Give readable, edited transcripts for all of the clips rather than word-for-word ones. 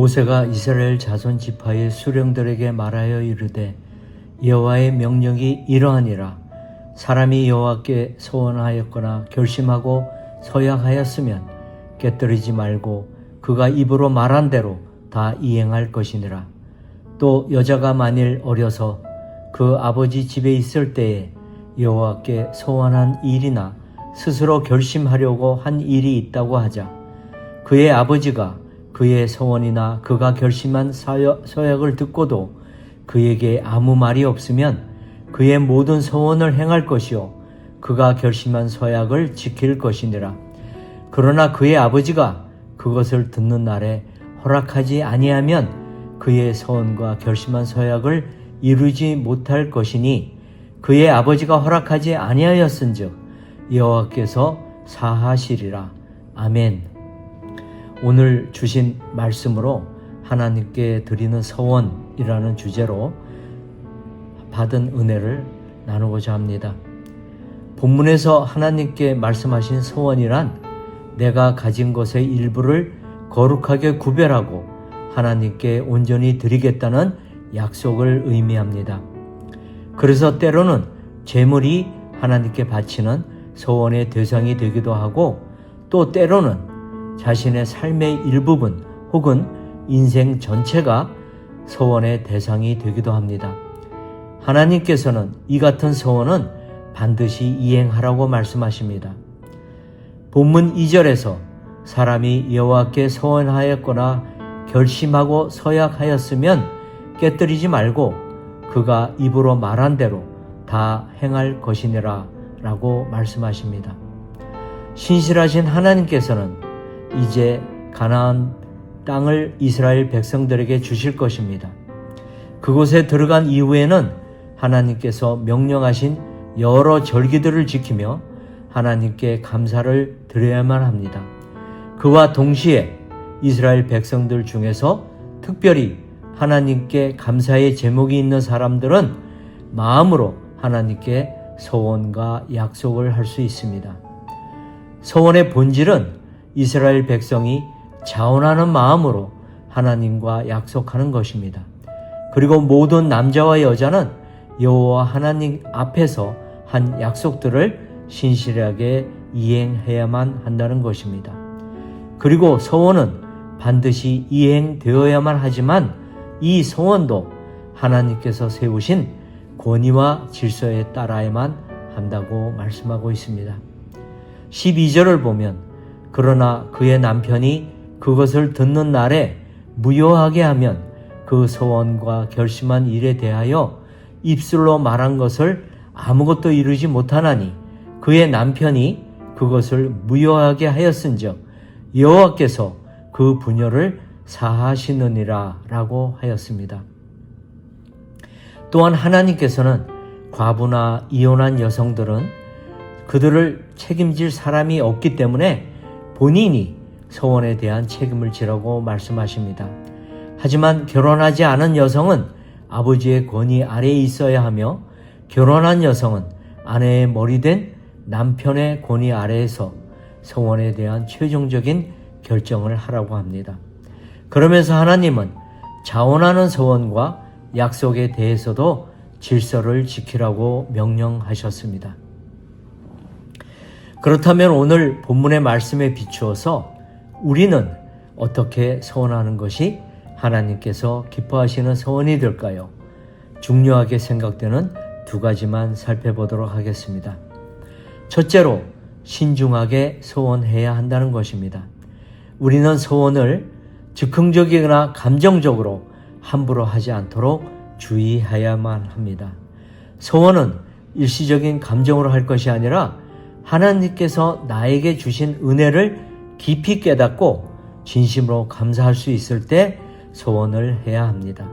모세가 이스라엘 자손 지파의 수령들에게 말하여 이르되 여호와의 명령이 이러하니라. 사람이 여호와께 소원하였거나 결심하고 서약하였으면 깨뜨리지 말고 그가 입으로 말한 대로 다 이행할 것이니라. 또 여자가 만일 어려서 그 아버지 집에 있을 때에 여호와께 소원한 일이나 스스로 결심하려고 한 일이 있다고 하자 그의 아버지가 그의 소원이나 그가 결심한 서약을 듣고도 그에게 아무 말이 없으면 그의 모든 소원을 행할 것이요 그가 결심한 서약을 지킬 것이니라. 그러나 그의 아버지가 그것을 듣는 날에 허락하지 아니하면 그의 소원과 결심한 서약을 이루지 못할 것이니 그의 아버지가 허락하지 아니하였은즉 여호와께서 사하시리라. 아멘. 오늘 주신 말씀으로 하나님께 드리는 서원이라는 주제로 받은 은혜를 나누고자 합니다. 본문에서 하나님께 말씀하신 서원이란 내가 가진 것의 일부를 거룩하게 구별하고 하나님께 온전히 드리겠다는 약속을 의미합니다. 그래서 때로는 재물이 하나님께 바치는 서원의 대상이 되기도 하고 또 때로는 자신의 삶의 일부분 혹은 인생 전체가 서원의 대상이 되기도 합니다. 하나님께서는 이 같은 서원은 반드시 이행하라고 말씀하십니다. 본문 2절에서 사람이 여호와께 서원하였거나 결심하고 서약하였으면 깨뜨리지 말고 그가 입으로 말한 대로 다 행할 것이니라 라고 말씀하십니다. 신실하신 하나님께서는 이제 가나안 땅을 이스라엘 백성들에게 주실 것입니다. 그곳에 들어간 이후에는 하나님께서 명령하신 여러 절기들을 지키며 하나님께 감사를 드려야만 합니다. 그와 동시에 이스라엘 백성들 중에서 특별히 하나님께 감사의 제목이 있는 사람들은 마음으로 하나님께 서원과 약속을 할 수 있습니다. 서원의 본질은 이스라엘 백성이 자원하는 마음으로 하나님과 약속하는 것입니다. 그리고 모든 남자와 여자는 여호와 하나님 앞에서 한 약속들을 신실하게 이행해야만 한다는 것입니다. 그리고 서원은 반드시 이행되어야만 하지만 이 서원도 하나님께서 세우신 권위와 질서에 따라야만 한다고 말씀하고 있습니다. 12절을 보면 그러나 그의 남편이 그것을 듣는 날에 무효하게 하면 그 서원과 결심한 일에 대하여 입술로 말한 것을 아무것도 이루지 못하나니 그의 남편이 그것을 무효하게 하였은즉 여호와께서 그 분녀를 사하시느니라 라고 하였습니다. 또한 하나님께서는 과부나 이혼한 여성들은 그들을 책임질 사람이 없기 때문에 본인이 서원에 대한 책임을 지라고 말씀하십니다. 하지만 결혼하지 않은 여성은 아버지의 권위 아래에 있어야 하며 결혼한 여성은 아내의 머리된 남편의 권위 아래에서 서원에 대한 최종적인 결정을 하라고 합니다. 그러면서 하나님은 자원하는 서원과 약속에 대해서도 질서를 지키라고 명령하셨습니다. 그렇다면 오늘 본문의 말씀에 비추어서 우리는 어떻게 서원하는 것이 하나님께서 기뻐하시는 서원이 될까요? 중요하게 생각되는 두 가지만 살펴보도록 하겠습니다. 첫째로 신중하게 서원해야 한다는 것입니다. 우리는 서원을 즉흥적이거나 감정적으로 함부로 하지 않도록 주의해야만 합니다. 서원은 일시적인 감정으로 할 것이 아니라 하나님께서 나에게 주신 은혜를 깊이 깨닫고 진심으로 감사할 수 있을 때 서원을 해야 합니다.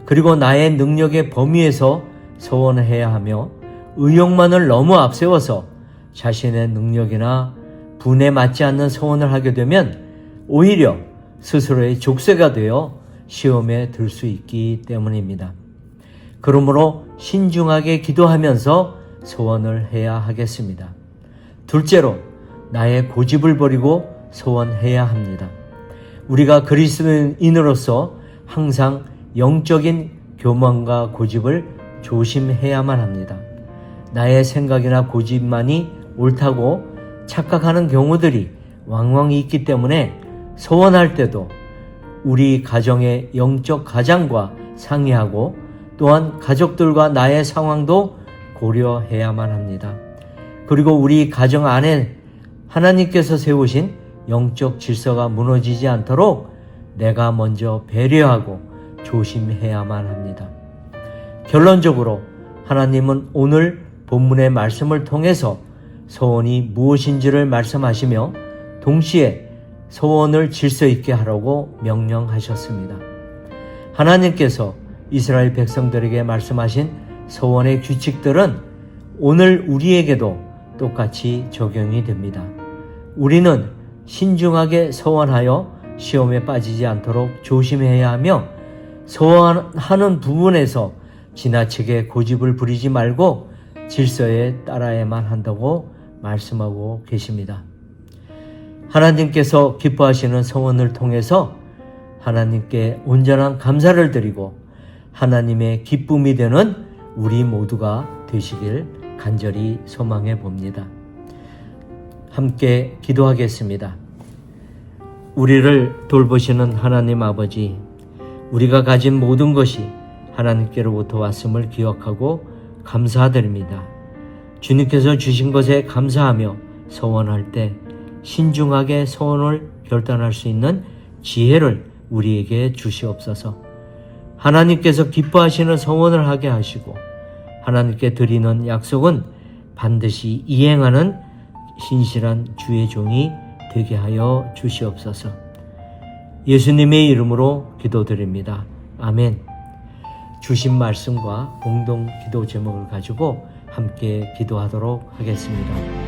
그리고 나의 능력의 범위에서 서원을 해야 하며 의욕만을 너무 앞세워서 자신의 능력이나 분에 맞지 않는 서원을 하게 되면 오히려 스스로의 족쇄가 되어 시험에 들 수 있기 때문입니다. 그러므로 신중하게 기도하면서 서원을 해야 하겠습니다. 둘째로 나의 고집을 버리고 서원해야 합니다. 우리가 그리스도인으로서 항상 영적인 교만과 고집을 조심해야만 합니다. 나의 생각이나 고집만이 옳다고 착각하는 경우들이 왕왕 있기 때문에 서원할 때도 우리 가정의 영적 가장과 상의하고 또한 가족들과 나의 상황도 고려해야만 합니다. 그리고 우리 가정 안에 하나님께서 세우신 영적 질서가 무너지지 않도록 내가 먼저 배려하고 조심해야만 합니다. 결론적으로 하나님은 오늘 본문의 말씀을 통해서 서원이 무엇인지를 말씀하시며 동시에 서원을 질서 있게 하라고 명령하셨습니다. 하나님께서 이스라엘 백성들에게 말씀하신 서원의 규칙들은 오늘 우리에게도 똑같이 적용이 됩니다. 우리는 신중하게 서원하여 시험에 빠지지 않도록 조심해야 하며 서원하는 부분에서 지나치게 고집을 부리지 말고 질서에 따라야만 한다고 말씀하고 계십니다. 하나님께서 기뻐하시는 서원을 통해서 하나님께 온전한 감사를 드리고 하나님의 기쁨이 되는 우리 모두가 되시길 간절히 소망해 봅니다. 함께 기도하겠습니다. 우리를 돌보시는 하나님 아버지, 우리가 가진 모든 것이 하나님께로부터 왔음을 기억하고 감사드립니다. 주님께서 주신 것에 감사하며 서원할 때 신중하게 서원을 결단할 수 있는 지혜를 우리에게 주시옵소서. 하나님께서 기뻐하시는 서원을 하게 하시고 하나님께 드리는 약속은 반드시 이행하는 신실한 주의 종이 되게 하여 주시옵소서. 예수님의 이름으로 기도드립니다. 아멘. 주신 말씀과 공동 기도 제목을 가지고 함께 기도하도록 하겠습니다.